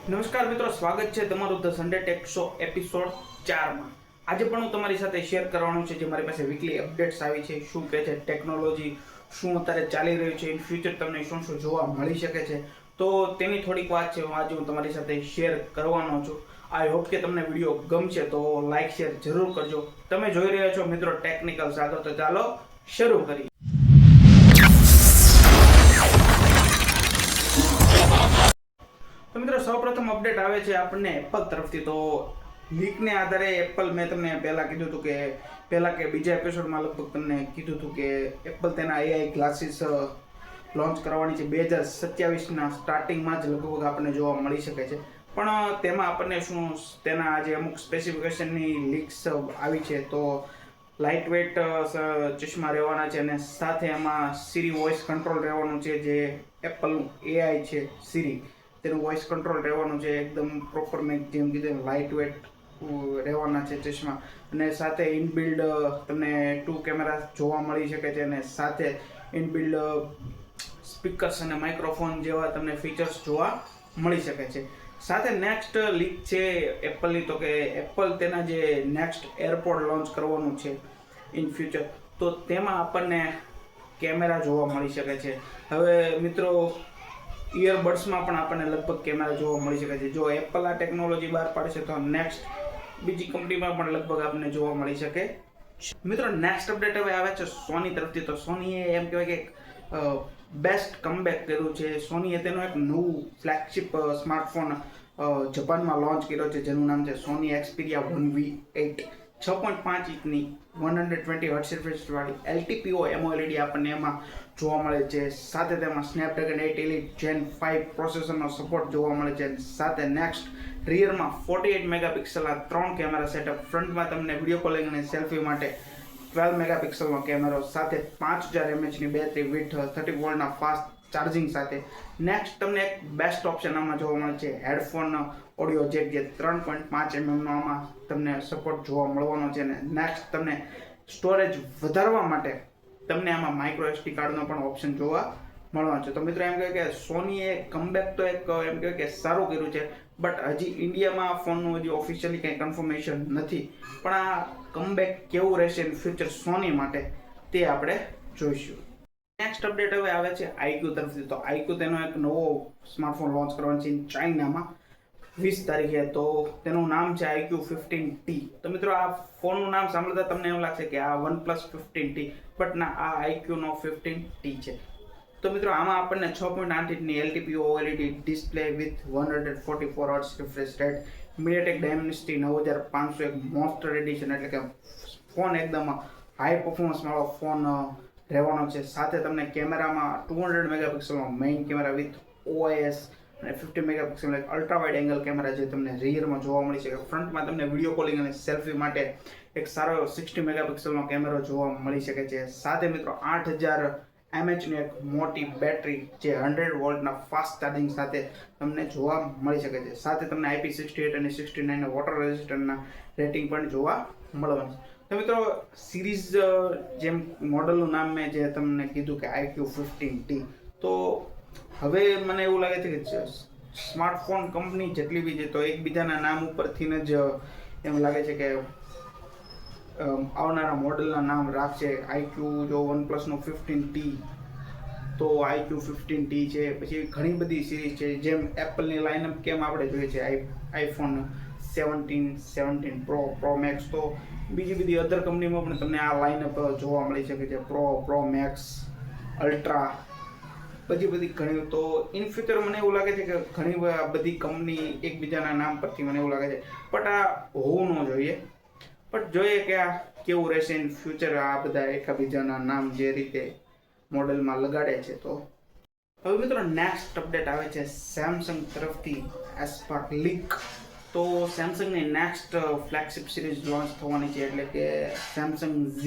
નમસ્કાર મિત્રો, સ્વાગત છે તમારું the Sunday tech show episode 4માં. આજે પણ હું તમારી સાથે શેર કરવાનું છે જે મારી પાસે વીકલી અપડેટ્સ આવી છે, શું કહે છે ટેકનોલોજી, શું અત્યારે ચાલી રહ્યું છે, ઇન ફ્યુચર તમને શું શું જોવા મળી શકે છે. તો તેની થોડીક વાત છે, આજે હું તમારી સાથે શેર કરવાનો છું. આઈ હોપ કે તમને વિડીયો ગમશે, તો લાઈક શેર જરૂર કરજો. તમે જોઈ રહ્યા છો મિત્રો ટેકનિકલ સાગર, તો ચાલો શરૂ કરીએ. તો મિત્રો સૌપ્રથમ અપડેટ આવે છે આપણને એપલ તરફથી. તો લીકને આધારે એપલ, મેં તમને પહેલાં કીધું હતું કે બીજા એપિસોડમાં લગભગ તમને કીધું હતું કે એપલ તેના એઆઈ ગ્લાસીસ લોન્ચ કરવાની છે 2027ના સ્ટાર્ટિંગમાં જ લગભગ આપણને જોવા મળી શકે છે. પણ તેમાં આપણને શું તેના જે અમુક સ્પેસિફિકેશનની લીક્સ આવી છે. તો લાઇટ વેઇટ ચશ્મા રહેવાના છે અને સાથે એમાં સિરી વોઇસ કંટ્રોલ રહેવાનું છે. જે એપલનું એઆઈ છે સિરી, તેનું વોઇસ કંટ્રોલ રહેવાનું છે. એકદમ પ્રોપર, મેં જેમ કીધું લાઇટ વેટ રહેવાના છે ચશ્મા. અને સાથે ઇનબિલ્ડ તમને 2 કેમેરા જોવા મળી શકે છે અને સાથે ઇનબિલ્ડ સ્પીકર્સ અને માઇક્રોફોન જેવા તમને ફીચર્સ જોવા મળી શકે છે. સાથે નેક્સ્ટ લીક છે એપલની, તો કે એપલ તેના જે નેક્સ્ટ એરપોડ લોન્ચ કરવાનું છે ઇન ફ્યુચર, તો તેમાં આપણને કેમેરા જોવા મળી શકે છે. હવે મિત્રો, ઇયરબડ્સમાં પણ આપણને લગભગ કેમેરા જોવા મળી શકે છે. જો એપલ આ ટેકનોલોજી બહાર પાડશે તો નેક્સ્ટ બીજી કંપનીમાં પણ લગભગ આપણને જોવા મળી શકે. મિત્રો નેક્સ્ટ અપડેટ હવે આવે છે સોની તરફથી. તો સોનીએ એમ કહેવાય કે બેસ્ટ કમબેક કર્યું છે. સોનીએ તેનું એક નવું ફ્લેગશિપ સ્માર્ટફોન જાપાનમાં લોન્ચ કર્યો છે, જેનું નામ છે સોની એક્સપીરિયા 1V8. 6.5 ઇંચની 120 હર્ટ્ઝ રિફ્રેશ વાળી LTPO AMOLED આપણને એમાં જોવા મળે છે. સાથે તેમાં સ્નેપડ્રેગન 8 Elite Gen 5 પ્રોસેસરનો સપોર્ટ જોવા મળે છે. સાથે નેક્સ્ટ રિયરમાં 48 મેગાપિક્સલના 3 કેમેરા સેટઅપ. ફ્રન્ટમાં તમને વિડીયો કોલિંગ અને સેલ્ફી માટે 12 મેગાપિક્સલનો કેમેરો, સાથે 5000 mAhની બેટરી વિથ 30 વોલ્ટના ફાસ્ટ ચાર્જિંગ સાથે. નેક્સ્ટ તમને એક બેસ્ટ ઓપ્શન આમાં જોવા મળે છે હેડફોન ઓડિયો જેક, જે 3.5 mm આમાં તમને સપોર્ટ જોવા મળવાનો છે. અને નેક્સ્ટ તમને સ્ટોરેજ વધારવા માટે તમને આમાં માઇક્રો SD કાર્ડનો પણ ઓપ્શન જોવા મળવાનો છે. તો મિત્રો એમ કહે કે સોનીએ કમબેક તો એક એમ કહે કે સારું કર્યું છે, બટ હજી ઇન્ડિયામાં આ ફોનનું હજી ઓફિશિયલી કંઈ કન્ફર્મેશન નથી. પણ આ કમબેક કેવું રહેશે ઇન ફ્યુચર સોની માટે તે આપણે જોઈશું. નેક્સ્ટ અપડેટ હવે આવે છે આઈક્યુ તરફથી. તો આઈક્યુ તેનો એક નવો સ્માર્ટફોન લોન્ચ કરવાનો છે ચાઇનામાં 20 તારીખે. તો તેનું નામ છે iQOO 15T. તો મિત્રો આ ફોનનું નામ સાંભળતા તમને એવું લાગશે કે આ OnePlus 15T, બટ ના, આ iQOO નો 15T છે. તો મિત્રો આમાં આપણને 6.8 ઇંચની LTPO OLED display with 144 hertz refresh rate, MediaTek Dimensity 9500 એક મોસ્ટર એડિશન, એટલે કે ફોન એકદમ હાઈ પરફોર્મન્સ વાળો ફોન રહેવાનો છે. સાથે તમને કેમેરામાં 200 મેગાપિક્સલનો મેઇન કેમેરા વિથ OIS અને 50 મેગાપિક્સલનો એક અલ્ટ્રા વાઇડ એંગલ કેમેરા જે તમને રિયરમાં જોવા મળી શકે. ફ્રન્ટમાં તમને વિડીયો કોલિંગ અને સેલ્ફી માટે એક સારો 60 મેગાપિક્સલનો કેમેરો જોવા મળી શકે છે. સાથે મિત્રો 8000 mAhની એક મોટી બેટરી જે 100 વોલ્ટના ફાસ્ટ ચાર્જિંગ સાથે તમને જોવા મળી શકે છે. સાથે તમને IP68 અને 69 વોટર રેઝિસ્ટન્ટના રેટિંગ પણ જોવા મળવાનું છે. તો મિત્રો સિરીઝ, જેમ મોડલનું નામ મેં જે તમને કીધું કે iQOO 15T, તો હવે મને એવું લાગે છે કે સ્માર્ટફોન કંપની જેટલી બી છે તો એકબીજાના નામ ઉપરથી જ એમ લાગે છે કે આવનારા મોડલના નામ રાખશે. iQOO જો OnePlusનું 15T, તો iQOO 15T છે. પછી ઘણી બધી સિરીઝ છે, જેમ એપલની લાઇનઅપ કેમ આપણે જોઈએ છે આઈફોન 17, 17 Pro Max, તો બીજી બધી અધર કંપનીમાં પણ તમને આ લાઇનઅપ જોવા મળી શકે છે. Pro Max, અલ્ટ્રા, બધી ઘણી. તો ઇન ફ્યુચર મને એવું લાગે છે કે ઘણી બધી કંપની એકબીજાના નામ પરથી, મને એવું લાગે છે. બટ આ હોવું ન જોઈએ. બટ જોઈએ કે આ કેવું રહેશે ઇન ફ્યુચર, આ બધા એકબીજાના નામ જે રીતે મોડેલમાં લગાડે છે. તો હવે મિત્રો નેક્સ્ટ અપડેટ આવે છે સેમસંગ તરફથી એઝ પર લીક. તો સેમસંગની નેક્સ્ટ ફ્લેગશિપ સિરીઝ લોન્ચ થવાની છે, એટલે કે સેમસંગ Z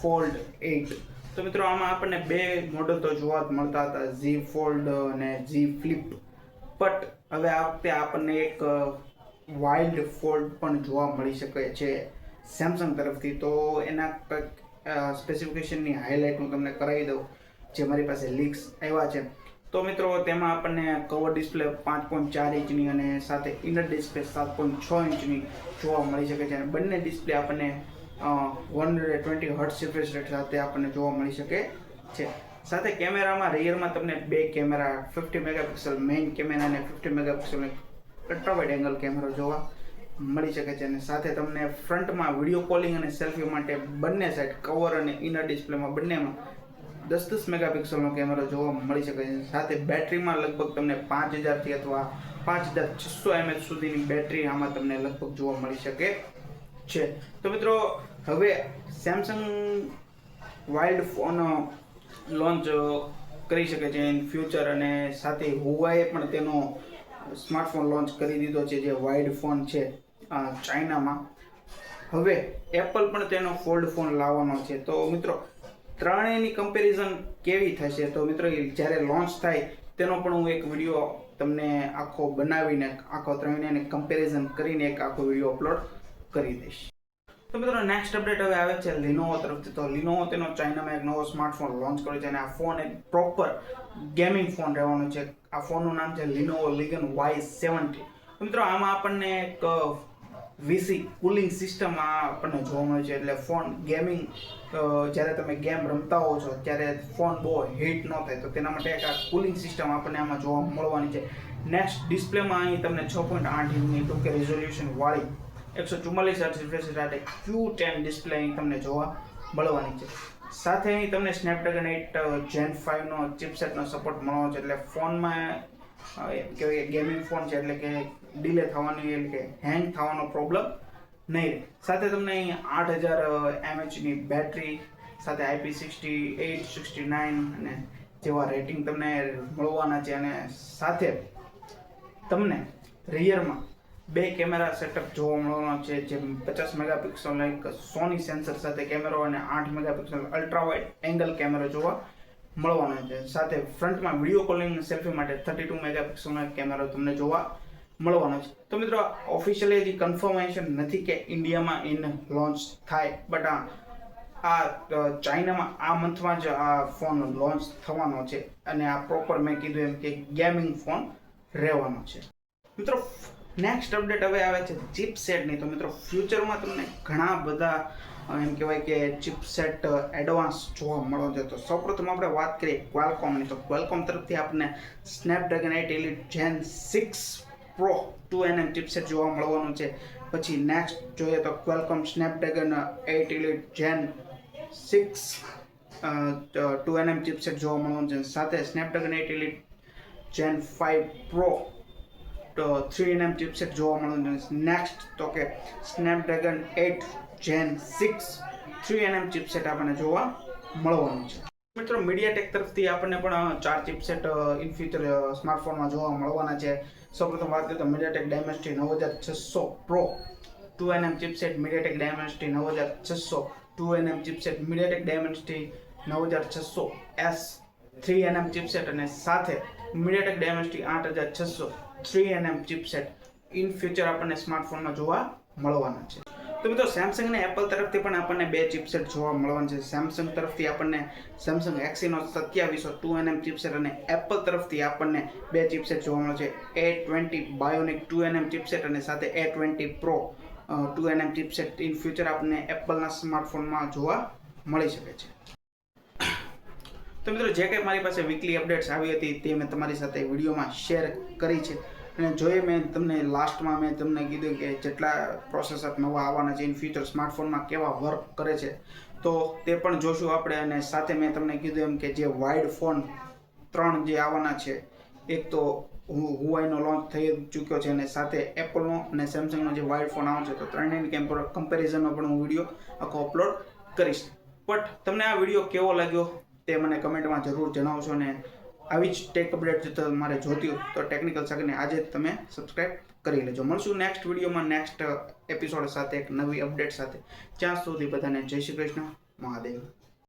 Fold 8. તો મિત્રો આમાં આપણને બે મોડલ તો જોવા મળતા હતા, Z Fold અને Z Flip. બટ હવે આ વખતે આપણને એક વાઇલ્ડ ફોલ્ડ પણ જોવા મળી શકે છે સેમસંગ તરફથી. તો એના સ્પેસિફિકેશનની હાઇલાઇટ હું તમને કરાવી દઉં, જે મારી પાસે લીક્સ આવ્યા છે. તો મિત્રો તેમાં આપણને કવર ડિસ્પ્લે 5.4 ઇંચની અને સાથે ઇનર ડિસ્પ્લે 7.6 ઇંચની જોવા મળી શકે છે અને બંને ડિસ્પ્લે આપણને 120 હર્ટ્ઝ રિફ્રેશ રેટ સાથે આપણને જોવા મળી શકે છે. સાથે કેમેરામાં રિયરમાં તમને બે કેમેરા 50 મેગાપિક્સલ મેઇન કેમેરા અને 50 મેગાપિક્સલ અલ્ટ્રા વાઇડ એંગલ કેમેરો જોવા મળી શકે છે અને સાથે તમને ફ્રન્ટમાં વિડીયો કોલિંગ અને સેલ્ફી માટે બંને સાઈડ કવર અને ઇનર ડિસ્પ્લેમાં બંનેમાં 10 મેગાપિક્સલનો કેમેરો જોવા મળી શકે છે. સાથે બેટરીમાં લગભગ તમને 5000 થી અથવા 5600 mAh સુધીની બેટરી આમાં તમને લગભગ જોવા મળી શકે છે. તો મિત્રો હવે સેમસંગ વાઇલ્ડ ફોન લોન્ચ કરી શકે છે ઇન ફ્યુચર અને સાથે હુવાએ પણ તેનો સ્માર્ટફોન લોન્ચ કરી દીધો છે જે વાઇડ ફોન છે ચાઇનામાં. હવે એપલ પણ તેનો ફોલ્ડ ફોન લાવવાનો છે. તો મિત્રો ત્રણેયની કમ્પેરિઝન કેવી થશે તો મિત્રો જ્યારે લોન્ચ થાય તેનો પણ હું એક વિડીયો તમને આખો બનાવીને આખો ત્રણેયને કમ્પેરિઝન કરીને એક આખો વિડીયો અપલોડ કરી દઈશ. તો મિત્રો નેક્સ્ટ અપડેટ હવે આવે છે લિનોવો તરફથી. તો લિનોવો તેનો ચાઇનામાં એક નવો સ્માર્ટફોન લોન્ચ કર્યો છે અને આ ફોન એક પ્રોપર ગેમિંગ ફોન રહેવાનો છે. આ ફોનનું નામ છે લિનોવો લીગન Y70. તો મિત્રો આમાં આપણને એક વીસી કુલિંગ સિસ્ટમ આપણને જોવા મળે છે એટલે ફોન ગેમિંગ જ્યારે તમે ગેમ રમતા હો છો ત્યારે ફોન બહુ હીટ ન થાય તો તેના માટે એક આ કુલિંગ સિસ્ટમ આપણને આમાં જોવા મળવાની છે. નેક્સ્ટ ડિસ્પ્લેમાં અહીં તમને 6.8 ઇંચની 2K રિઝોલ્યુશન વાળી 144 હર્ટ્ઝ રિફ્રેશ સાથે Q10 ડિસ્પ્લે અહીં તમને જોવા મળવાની છે. સાથે અહીં તમને સ્નેપડ્રેગન 8 Gen 5 નો ચિપસેટનો સપોર્ટ મળવાનો છે એટલે ફોનમાં કે ગેમિંગ ફોન છે એટલે કે ડિલે થવાની એટલે કે હેંગ થવાનો પ્રોબ્લેમ નહીં રહે. સાથે તમને અહીં 8000 mAhની બેટરી સાથે IP68 69 અને જેવા રેટિંગ તમને મળવાના છે અને સાથે તમને રિયરમાં બે કેમેરા સેટઅપ જોવા મળવાનો છે જે 50 મેગાપિક્સલનો એક સોની સેન્સર સાથે કેમેરો અને 8 મેગાપિક્સલ અલ્ટ્રા વાઇડ એંગલ કેમેરો જોવા મળવાનો છે. સાથે ફ્રન્ટમાં વિડીયો કોલિંગ સેલ્ફી માટે 32 મેગાપિક્સલનો એક કેમેરો તમને જોવા મળવાનો છે. તો મિત્રો ઓફિશિયલી હજી કન્ફર્મેશન નથી કે ઇન્ડિયામાં ઇન લોન્ચ થાય બટ આ ચાઇનામાં આ મંથમાં જ આ ફોન લોન્ચ થવાનો છે અને આ પ્રોપર મેં કીધું એમ કે ગેમિંગ ફોન રહેવાનો છે. મિત્રો નેક્સ્ટ અપડેટ હવે આવે છે ચિપસેટની. તો મિત્રો ફ્યુચરમાં તમને ઘણા બધા એમ કહેવાય કે ચિપસેટ એડવાન્સ જોવા મળો છે. તો સૌપ્રથમ આપણે વાત કરીએ ક્વાલકોમની. તો ક્વાલકોમ તરફથી આપણને Snapdragon 8 Elite Gen 6 Pro 2nm chipset જોવા મળવાનું છે. પછી નેક્સ્ટ જોઈએ તો Qualcomm Snapdragon 8 Elite Gen 6 2nm chipset જોવા મળવાનું છે. સાથે સ્નેપડ્રેગન 8 Elite Gen 5 Pro તો 3nm ચિપસેટ જોવા મળવાનું છે. નેક્સ્ટ તો કે સ્નેપડ્રેગન 8 Gen 6 3nm ચિપસેટ આપણને જોવા મળવાનું છે. મિત્રો મીડિયાટેક તરફથી આપણને પણ 4 ચિપસેટ ઇન ફ્યુચર સ્માર્ટફોનમાં જોવા મળવાના છે. સૌપ્રથમ વાત કરીએ તો MediaTek ડાયમેન્સિટી 9600 Pro 2nm chipset, MediaTek ડાયમેન્સિટી 9600 2nm chipset, MediaTek ડાયમેન્સિટી 9600S 3nm chipset અને સાથે MediaTek ડાયમેન્સિટી 8600 3nm chipset in future આપણને સ્માર્ટફોનમાં જોવા મળવાના છે. તો મિત્રો સેમસંગ અને એપલ તરફથી પણ આપણને બે ચિપસેટ જોવા મળવાના છે. સેમસંગ તરફથી આપણને સેમસંગ Exynos 2700 2nm ચિપસેટ અને એપલ તરફથી આપણને બે ચિપસેટ જોવા મળે છે. A20 Bionic 2nm ચિપસેટ અને સાથે A20 Pro 2nm chipset in future આપણને એપલના સ્માર્ટફોનમાં જોવા મળી શકે છે. તો મિત્રો જે કંઈ મારી પાસે વીકલી અપડેટ્સ આવી હતી તે મેં તમારી સાથે વિડીયોમાં શેર કરી છે અને જોઈએ મેં તમને લાસ્ટમાં મેં તમને કીધું કે જેટલા પ્રોસેસર નવા આવવાના છે ઇન ફ્યુચર સ્માર્ટફોનમાં કેવા વર્ક કરે છે તો તે પણ જોશું આપણે. અને સાથે મેં તમને કીધું એમ કે જે વાઇડ ફોન 3 જે આવવાના છે એક તો હુવાઈનો લોન્ચ થઈ ચૂક્યો છે અને સાથે એપલનો અને સેમસંગનો જે વાઇડ ફોન આવશે તો ત્રણેયની કમ્પેરિઝનનો પણ હું વિડીયો આખો અપલોડ કરીશ. બટ તમને આ વિડીયો કેવો લાગ્યો તે મને કમેન્ટમાં જરૂર જણાવશો અને આવી જ ટેક અપડેટ જો તમારે જોતી હોય તો ટેકનિકલ સાગરને આજે જ તમે સબસ્ક્રાઇબ કરી લેજો. મળશું નેક્સ્ટ વિડીયોમાં નેક્સ્ટ એપિસોડ સાથે એક નવી અપડેટ સાથે. ત્યાં સુધી બધાને જય શ્રી કૃષ્ણ, મહાદેવ.